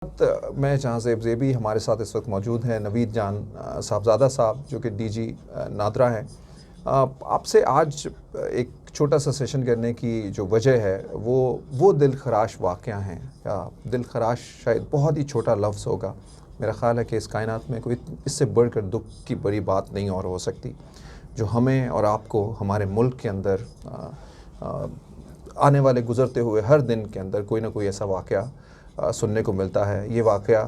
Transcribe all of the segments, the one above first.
میں جہاں زیب زیبی ہمارے ساتھ اس وقت موجود ہیں نوید جان صاحبزادہ صاحب جو کہ ڈی جی نادرا ہیں. آپ سے آج ایک چھوٹا سا سیشن کرنے کی جو وجہ ہے وہ دل خراش واقعہ ہیں. دل خراش شاید بہت ہی چھوٹا لفظ ہوگا. میرا خیال ہے کہ اس کائنات میں کوئی اس سے بڑھ کر دکھ کی بڑی بات نہیں اور ہو سکتی جو ہمیں اور آپ کو ہمارے ملک کے اندر آنے والے گزرتے ہوئے ہر دن کے اندر کوئی نہ کوئی ایسا واقعہ سننے کو ملتا ہے. یہ واقعہ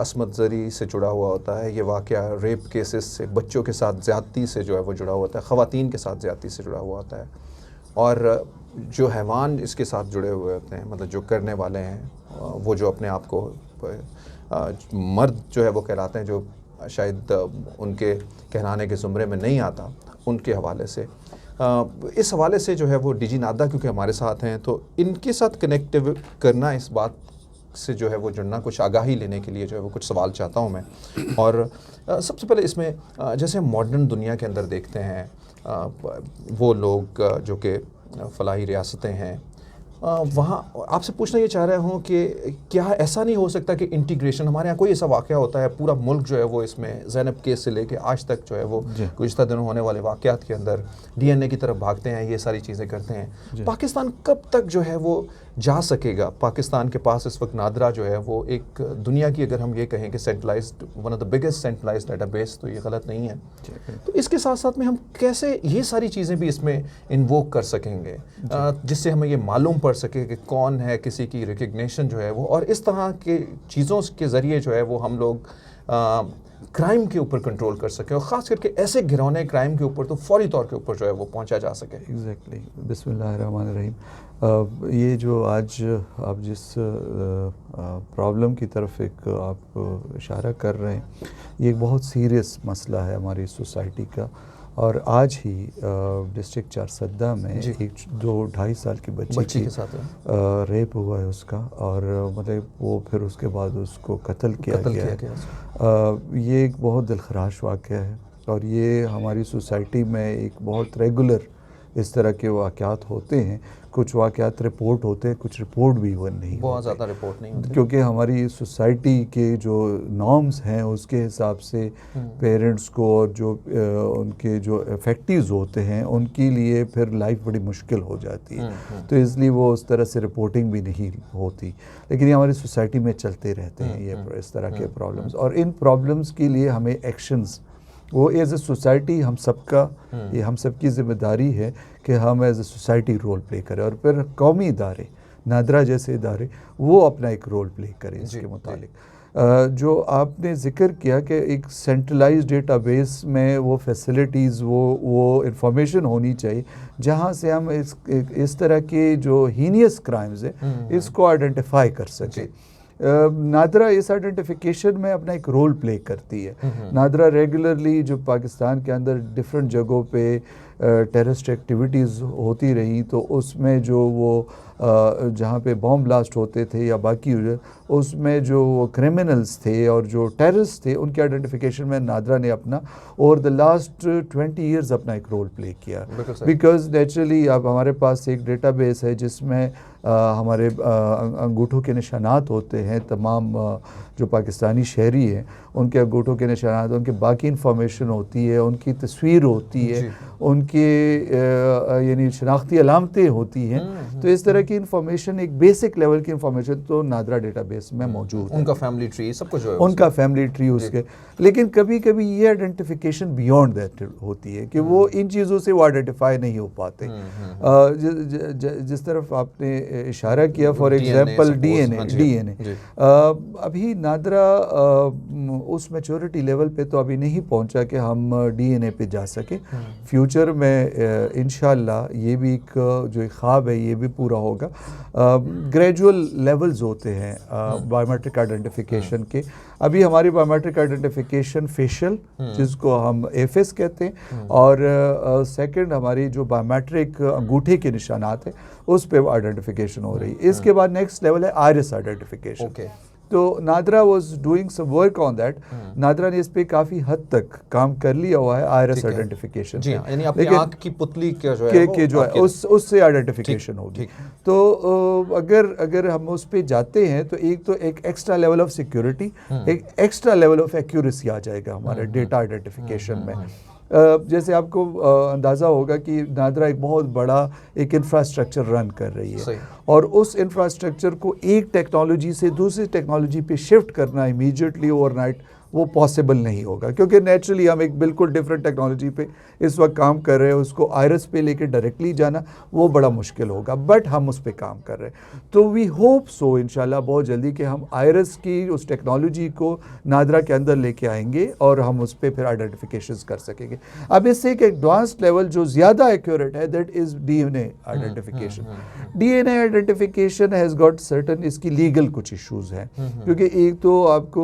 عصمت زری سے جڑا ہوا ہوتا ہے. یہ واقعہ ریپ کیسز سے، بچوں کے ساتھ زیادتی سے جو ہے وہ جڑا ہوا ہوتا ہے، خواتین کے ساتھ زیادتی سے جڑا ہوا ہوتا ہے. اور جو حیوان اس کے ساتھ جڑے ہوئے ہوتے ہیں، مطلب جو کرنے والے ہیں، وہ جو اپنے آپ کو مرد جو ہے وہ کہلاتے ہیں، جو شاید ان کے کہلانے کے زمرے میں نہیں آتا، ان کے حوالے سے اس حوالے سے جو ہے وہ ڈی جی نادرا کیونکہ ہمارے ساتھ ہیں تو ان کے ساتھ کنیکٹیو کرنا، اس بات سے جو ہے وہ جڑنا، کچھ آگاہی لینے کے لیے جو ہے وہ کچھ سوال چاہتا ہوں میں. اور سب سے پہلے اس میں جیسے ماڈرن دنیا کے اندر دیکھتے ہیں وہ لوگ جو کہ فلاحی ریاستیں ہیں، وہاں آپ سے پوچھنا یہ چاہ رہا ہوں کہ کیا ایسا نہیں ہو سکتا کہ انٹیگریشن، ہمارے یہاں کوئی ایسا واقعہ ہوتا ہے پورا ملک جو ہے وہ اس میں زینب کیس سے لے کے آج تک جو ہے وہ گزشتہ دنوں ہونے والے واقعات کے اندر ڈی این اے کی طرف بھاگتے ہیں، یہ ساری چیزیں کرتے ہیں. پاکستان کب تک جو ہے وہ جا سکے گا؟ پاکستان کے پاس اس وقت نادرا جو ہے وہ ایک دنیا کی، اگر ہم یہ کہیں کہ centralised, one of the biggest centralised database, تو یہ غلط نہیں ہے. تو اس کے ساتھ ساتھ میں ہم کیسے یہ ساری چیزیں بھی اس میں انووک کر سکیں گے جس سے ہمیں یہ معلوم پڑ سکے کہ کون ہے، کسی کی ریکگنیشن جو ہے وہ، اور اس طرح کے چیزوں کے ذریعے جو ہے وہ ہم لوگ کرائم کے اوپر کنٹرول کر سکیں، اور خاص کر کے ایسے گھرونے کرائم کے اوپر تو فوری طور کے اوپر جو ہے وہ پہنچا جا سکے. ایگزیکٹلی. بسم اللہ الرحمن الرحیم. یہ جو آج آپ جس پرابلم کی طرف ایک آپ اشارہ کر رہے ہیں، یہ ایک بہت سیریس مسئلہ ہے ہماری سوسائٹی کا. اور آج ہی ڈسٹرکٹ چارسدہ میں ایک 2-2.5 سال کی بچی کی ریپ ہوا ہے اس کا، اور مطلب وہ پھر اس کے بعد اس کو قتل کیا گیا. یہ ایک بہت دلخراش واقعہ ہے، اور یہ ہماری سوسائٹی میں ایک بہت ریگولر اس طرح کے واقعات ہوتے ہیں. کچھ واقعات رپورٹ ہوتے ہیں، کچھ رپورٹ بھی وہ نہیں، بہت زیادہ رپورٹ نہیں ہوتے، کیونکہ ہماری سوسائٹی کے جو نارمز ہیں اس کے حساب سے پیرنٹس کو اور جو ان کے جو افیکٹیوز ہوتے ہیں ان کے لیے پھر لائف بڑی مشکل ہو جاتی ہے. تو اس لیے وہ اس طرح سے رپورٹنگ بھی نہیں ہوتی. لیکن یہ ہماری سوسائٹی میں چلتے رہتے ہیں یہ اس طرح کے پرابلمز، اور ان پرابلمز کے لیے ہمیں ایکشنز، وہ ایز اے سوسائٹی ہم سب کا، یہ ہم سب کی ذمہ داری ہے کہ ہم as a society role play کریں، اور پھر قومی ادارے، نادرا جیسے ادارے، وہ اپنا ایک رول پلے کریں اس کے متعلق. جو آپ نے ذکر کیا کہ ایک سینٹرلائز ڈیٹا بیس میں وہ فیسلٹیز، وہ انفارمیشن ہونی چاہیے جہاں سے ہم اس طرح کے جو ہینیس کرائمز ہیں اس کو آئیڈینٹیفائی کر سکیں. نادرا اس آئیڈینٹیفیکیشن میں اپنا ایک رول پلے کرتی ہے. نادرا ریگولرلی جو پاکستان کے اندر ڈفرینٹ جگہوں پہ ٹیررسٹ ایکٹیویٹیز ہوتی رہی، تو اس میں جو وہ جہاں پہ بام بلاسٹ ہوتے تھے یا باقی اس میں جو وہ کرمنلز تھے اور جو ٹیررسٹ تھے، ان کی آئیڈینٹیفیکیشن میں نادرا نے اپنا اوور دا لاسٹ 20 ایئرز اپنا ایک رول پلے کیا. بیکاز نیچرلی اب ہمارے پاس ایک ڈیٹا بیس ہے جس میں ہمارے انگوٹھوں کے نشانات ہوتے ہیں، تمام جو پاکستانی شہری ہیں ان کے انگوٹھوں کے نشانات، ان کے باقی انفارمیشن ہوتی ہے، ان کی تصویر ہوتی ہے، ان کے یعنی شناختی علامتیں ہوتی ہیں. تو اس طرح کی انفارمیشن، ایک بیسک لیول کی انفارمیشن تو نادرا ڈیٹا بیس میں موجود ہے. ان کا فیملی ٹری سب کچھ ہے، ان کا فیملی ٹری اس کے. لیکن کبھی کبھی یہ آئیڈینٹیفیکیشن بیونڈ دیٹ ہوتی ہے کہ وہ ان چیزوں سے وہ آئیڈینٹیفائی نہیں ہو پاتے. جس طرف آپ نے اشارہ کیا، فار ایگزامپل ڈی این اے. ابھی نادرا اس میچورٹی لیول پہ تو ابھی نہیں پہنچا کہ ہم ڈی این اے پہ جا سکیں. فیوچر میں انشاءاللہ یہ بھی ایک جو ایک خواب ہے یہ بھی پورا ہوگا. گریجول لیولز ہوتے ہیں بایو میٹرک آئیڈینٹیفیکیشن کے. ابھی ہماری بایو میٹرک آئیڈینٹیفیکیشن فیشل، جس کو ہم ایف ایس کہتے ہیں، اور سیکنڈ ہماری جو بایو میٹرک انگوٹھے کے نشانات ہیں اس پہ آئیڈینٹیفیکیشن ہو رہی ہے. اس کے بعد نیکسٹ لیول ہے آئرس آئیڈینٹیفیکیشن. تو NADRA was doing some work on that. NADRA نے اس پہ کافی حد تک کام کر لیا ہوا ہے آئرس آئیڈینٹیفیکیشن. جی یعنی اپنی آنکھ کی پتلی جو ہے اس سے آئیڈینٹیفیکیشن ہوگی. تو اگر ہم اس پہ جاتے ہیں تو ایک ایکسٹرا لیول آف سیکیورٹی, ایک ایکسٹرا لیول آف ایکیوریسی آ جائے گا ہمارے ڈیٹا آئیڈینٹیفیکیشن میں. جیسے آپ کو اندازہ ہوگا کہ نادرا ایک بہت بڑا ایک انفراسٹرکچر رن کر رہی ہے, اور اس انفراسٹرکچر کو ایک ٹیکنالوجی سے دوسری ٹیکنالوجی پہ شفٹ کرنا امیجیٹلی اوور نائٹ وہ پاسبل نہیں ہوگا, کیونکہ نیچرلی ہم ایک بالکل ڈفرینٹ ٹیکنالوجی پہ اس وقت کام کر رہے ہیں. اس کو آئرس پہ لے کے ڈائریکٹلی جانا وہ بڑا مشکل ہوگا, بٹ ہم اس پہ کام کر رہے ہیں. تو وی ہوپ سو انشاءاللہ بہت جلدی کہ ہم آئرس کی اس ٹیکنالوجی کو نادرا کے اندر لے کے آئیں گے اور ہم اس پہ پھر آئیڈینٹیفیکیشنز کر سکیں گے. اب اس سے ایک ایڈوانسڈ لیول جو زیادہ ایکوریٹ ہے that is D N A identification. D N A identification has got certain اس کی لیگل کچھ ایشوز ہیں, کیونکہ ایک تو آپ کو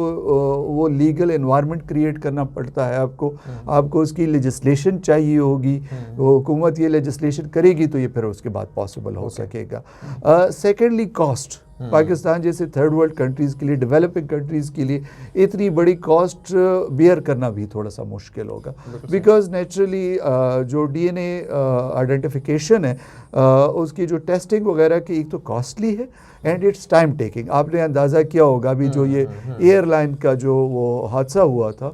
وہ لیگل انوائرمنٹ کریٹ کرنا پڑتا ہے, آپ کو اس کی لیجسلیشن چاہیے ہوگی, حکومت یہ لیجسلیشن کرے گی تو یہ پھر اس کے بعد پاسبل ہو سکے گا. سیکنڈلی کاسٹ, پاکستان جیسے تھرڈ ورلڈ کنٹریز کے لیے, ڈیولپنگ کنٹریز کے لیے اتنی بڑی کاسٹ بیئر کرنا بھی تھوڑا سا مشکل ہوگا, بیکاز نیچرلی جو ڈی این اے آئیڈینٹیفیکیشن ہے اس کی جو ٹیسٹنگ وغیرہ کی ایک تو کاسٹلی ہے اینڈ اٹس ٹائم ٹیکنگ. آپ نے اندازہ کیا ہوگا ابھی جو یہ ایئر لائن کا جو وہ حادثہ ہوا تھا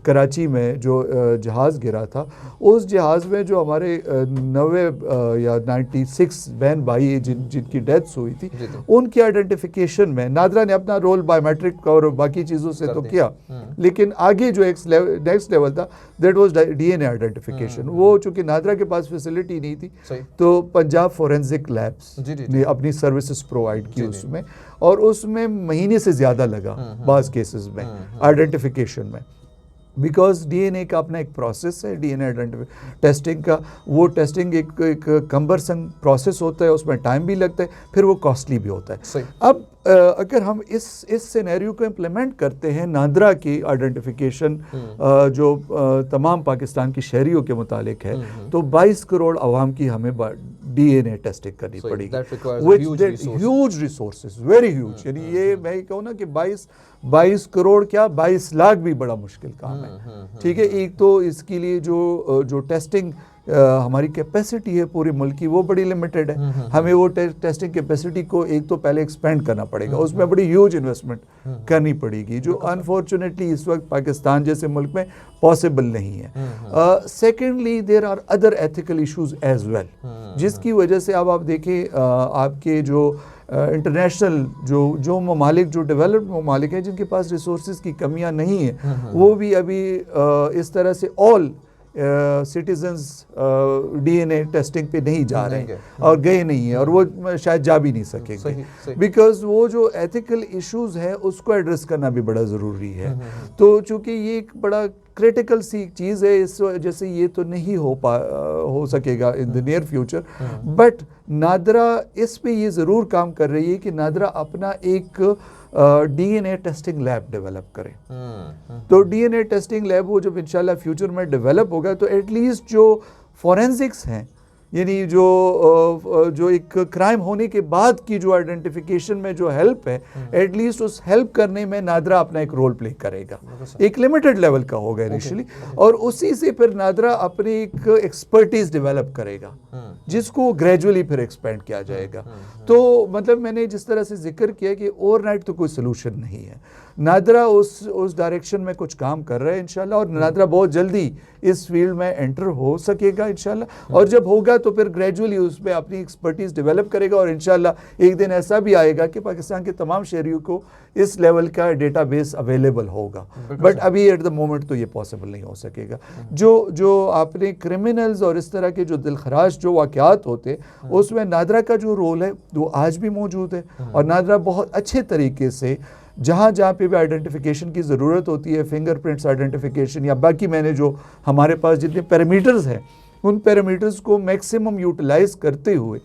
کراچی میں, جو جہاز گرا تھا, اس جہاز میں جو ہمارے 90 یا 96 بہن بھائی جن کی ڈیتھس ہوئی تھی, ان کی آئیڈینٹیفیکیشن میں نادرا نے اپنا رول بایو میٹرک اور باقی چیزوں سے تو کیا, لیکن آگے جو نیکسٹ لیول تھا that was D N A identification. وہ چونکہ نادرا کے پاس فیسلٹی نہیں تھی تو پنجاب فورینزک لیبس نے اپنی سروسز پرووائڈ کی اس میں, اور اس میں مہینے سے زیادہ لگا بعض کیسز میں آئیڈینٹیفیکیشن میں, بیکاز ڈی این اے کا اپنا ایک پروسیس ہے. ڈی این اے ٹیسٹنگ کا وہ ٹیسٹنگ ایک کمبرسم پروسیس ہوتا ہے, اس میں ٹائم بھی لگتا ہے, پھر وہ کاسٹلی بھی ہوتا ہے. اب اگر ہم اس سینیریو کو امپلیمنٹ کرتے ہیں نادرا کی آئیڈینٹیفیکیشن جو تمام پاکستان کی شہریوں کے متعلق ہے, تو 22 کروڑ عوام کی ہمیں ڈی این اے ٹیسٹنگ کرنی پڑے گی, ہیوج ریسورسز, ویری ہیوج. یعنی یہ میں کہوں نا کہ 22 کروڑ کیا 22 لاکھ بھی بڑا مشکل کام ہے. ٹھیک ہے, ایک تو اس کے لیے جو ٹیسٹنگ ہماری کیپیسٹی ہے پورے ملک کی وہ بڑی لمیٹڈ ہے. ہمیں وہ ٹیسٹنگ کیپیسٹی کو ایک تو پہلے ایکسپینڈ کرنا پڑے گا, اس میں بڑی ہیوج انویسٹمنٹ کرنی پڑے گی, جو انفارچونیٹلی اس وقت پاکستان جیسے ملک میں پاسبل نہیں ہے. Secondly there are other ethical issues as well, جس کی وجہ سے اب آپ دیکھیں آپ کے جو انٹرنیشنل جو ممالک, جو ڈیولپڈ ممالک ہیں جن کے پاس ریسورسز کی کمیاں نہیں ہیں, وہ بھی ابھی اس طرح سے آل سٹیزنز ڈی این اے ٹیسٹنگ پہ نہیں جا رہے ہیں اور گئے نہیں ہیں, اور وہ شاید جا بھی نہیں سکیں گے, بیکاز وہ جو ایتھیکل ایشوز ہیں اس کو ایڈریس کرنا بھی بڑا ضروری ہے. تو چونکہ یہ ایک بڑا کریٹیکل سی چیز ہے, اس وجہ سے یہ تو نہیں ہو سکے گا ان دی نیئر فیوچر, بٹ نادرا اس پہ یہ ضرور کام کر رہی ہے کہ نادرا اپنا ایک ڈی این اے ٹیسٹنگ لیب ڈیولپ کریں. تو ڈی این اے ٹیسٹنگ لیب وہ جب انشاءاللہ فیوچر میں ڈیولپ ہوگا تو ایٹ لیسٹ جو فورینزکس ہیں, یعنی جو ایک کرائم ہونے کے بعد کی جو آئیڈینٹیفیکیشن میں جو ہیلپ ہے, ایٹ لیسٹ اس ہیلپ کرنے میں نادرا اپنا ایک رول پلے کرے گا. ایک لمیٹڈ لیول کا ہوگا انیشلی, اور اسی سے پھر نادرا اپنی ایک ایکسپرٹیز ڈیولپ کرے گا, جس کو گریجولی پھر ایکسپینڈ کیا جائے گا. تو مطلب میں نے جس طرح سے ذکر کیا کہ اوور نائٹ تو کوئی سلوشن نہیں ہے. نادرا اس ڈائریکشن میں کچھ کام کر رہا ہے انشاءاللہ, اور نادرا بہت جلدی اس فیلڈ میں انٹر ہو سکے گا انشاءاللہ, اور جب ہوگا تو پھر گریجولی اس میں اپنی ایکسپرٹیز ڈیولپ کرے گا, اور انشاءاللہ ایک دن ایسا بھی آئے گا کہ پاکستان کے تمام شہریوں کو اس لیول کا ڈیٹا بیس اویلیبل ہوگا. بٹ ابھی ایٹ دا مومنٹ تو یہ پاسبل نہیں ہو سکے گا. جو آپ نے کرمنلز اور اس طرح کے جو دلخراش جو واقعات ہوتے, اس میں نادرا کا جو رول ہے وہ آج بھی موجود ہے, اور نادرا بہت اچھے طریقے سے جہاں پہ بھی آئیڈینٹیفیکیشن کی ضرورت ہوتی ہے, فنگر پرنٹس آئیڈینٹیفیکیشن یا باقی میں نے جو ہمارے پاس جتنے پیرامیٹرز ہیں ان پیرامیٹرز کو میکسیمم یوٹیلائز کرتے ہوئے,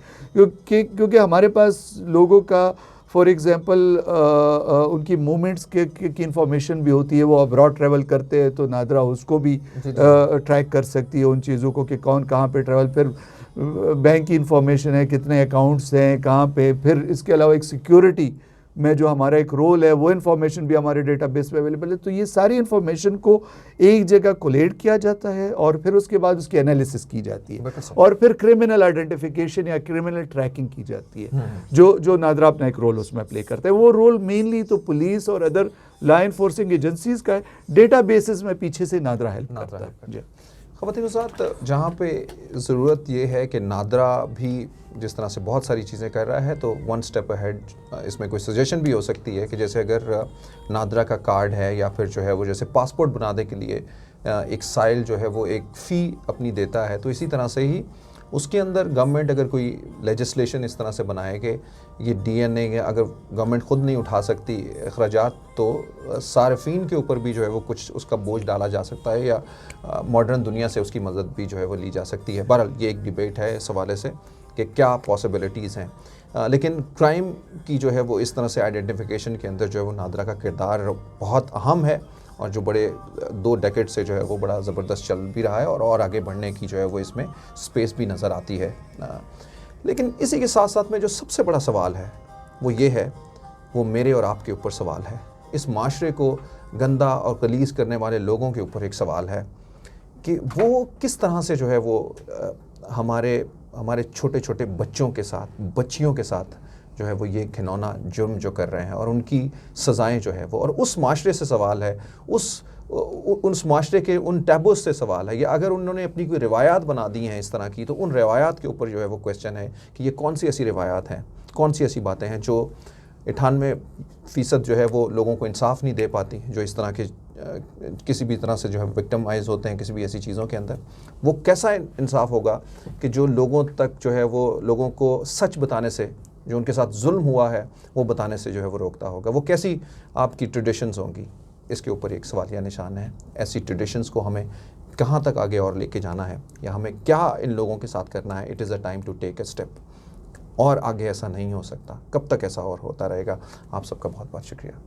کیونکہ ہمارے پاس لوگوں کا فار ایگزامپل ان کی موومنٹس کی انفارمیشن بھی ہوتی ہے, وہ ابراڈ ٹریول کرتے ہیں تو نادرا اس کو بھی ٹریک کر سکتی ہے ان چیزوں کو کہ کون کہاں پہ ٹریول, پھر بینک کی انفارمیشن ہے, کتنے اکاؤنٹس ہیں کہاں پہ, پھر اس کے علاوہ ایک سیکیورٹی میں جو ہمارا ایک رول ہے وہ انفارمیشن بھی ہمارے ڈیٹا بیس پہ اویلیبل ہے. تو یہ ساری انفارمیشن کو ایک جگہ کولیٹ کیا جاتا ہے اور پھر اس کے بعد اس کی انالیسس کی جاتی ہے اور پھر کرمنل آئیڈینٹیفیکیشن یا کرمنل ٹریکنگ کی جاتی ہے جو نادرا اپنا ایک رول اس میں پلے کرتا ہے. وہ رول مینلی تو پولیس اور ادر لا انفورسنگ ایجنسیز کا ہے. ڈیٹا بیسز میں پیچھے سے نادرا ہیلپ کرتا ہے. جی خواتین حضرات، جہاں پہ ضرورت یہ ہے کہ نادرا بھی جس طرح سے بہت ساری چیزیں کر رہا ہے تو ون سٹیپ اہیڈ اس میں کوئی سجیشن بھی ہو سکتی ہے کہ جیسے اگر نادرا کا کارڈ ہے یا پھر جو ہے وہ جیسے پاسپورٹ بنانے کے لیے ایک سائل جو ہے وہ ایک فی اپنی دیتا ہے، تو اسی طرح سے ہی اس کے اندر گورنمنٹ اگر کوئی لیجسلیشن اس طرح سے بنائے کہ یہ ڈی این اے اگر گورنمنٹ خود نہیں اٹھا سکتی اخراجات تو صارفین کے اوپر بھی جو ہے وہ کچھ اس کا بوجھ ڈالا جا سکتا ہے یا ماڈرن دنیا سے اس کی مدد بھی جو ہے وہ لی جا سکتی ہے. بہرحال یہ ایک ڈیبیٹ ہے اس حوالے سے کہ کیا پاسبلٹیز ہیں، لیکن کرائم کی جو ہے وہ اس طرح سے آئیڈینٹیفیکیشن کے اندر جو ہے وہ نادرا کا کردار بہت اہم ہے اور جو بڑے 2 ڈیکیڈ سے جو ہے وہ بڑا زبردست چل بھی رہا ہے اور آگے بڑھنے کی جو ہے وہ اس میں سپیس بھی نظر آتی ہے. لیکن اسی کے ساتھ ساتھ میں جو سب سے بڑا سوال ہے وہ یہ ہے، وہ میرے اور آپ کے اوپر سوال ہے، اس معاشرے کو گندا اور غلیظ کرنے والے لوگوں کے اوپر ایک سوال ہے کہ وہ کس طرح سے جو ہے وہ ہمارے چھوٹے چھوٹے بچوں کے ساتھ، بچیوں کے ساتھ جو ہے وہ یہ گھنونا جرم جو کر رہے ہیں اور ان کی سزائیں جو ہے وہ، اور اس معاشرے سے سوال ہے، اس معاشرے کے ان ٹیبوز سے سوال ہے، یا اگر انہوں نے اپنی کوئی روایات بنا دی ہیں اس طرح کی تو ان روایات کے اوپر جو ہے وہ کویسچن ہے کہ یہ کون سی ایسی روایات ہیں، کون سی ایسی باتیں ہیں جو 98% جو ہے وہ لوگوں کو انصاف نہیں دے پاتی، جو اس طرح کے کسی بھی طرح سے جو ہے وکٹمائز ہوتے ہیں کسی بھی ایسی چیزوں کے اندر. وہ کیسا انصاف ہوگا کہ جو لوگوں تک جو ہے وہ لوگوں کو سچ بتانے سے، جو ان کے ساتھ ظلم ہوا ہے وہ بتانے سے جو ہے وہ روکتا ہوگا. وہ کیسی آپ کی ٹریڈیشنز ہوں گی، اس کے اوپر ایک سوالیہ نشان ہے. ایسی ٹریڈیشنز کو ہمیں کہاں تک آگے اور لے کے جانا ہے یا ہمیں کیا ان لوگوں کے ساتھ کرنا ہے. It is a time to take a step. اور آگے ایسا نہیں ہو سکتا. کب تک ایسا اور ہوتا رہے گا؟ آپ سب کا بہت بہت شکریہ.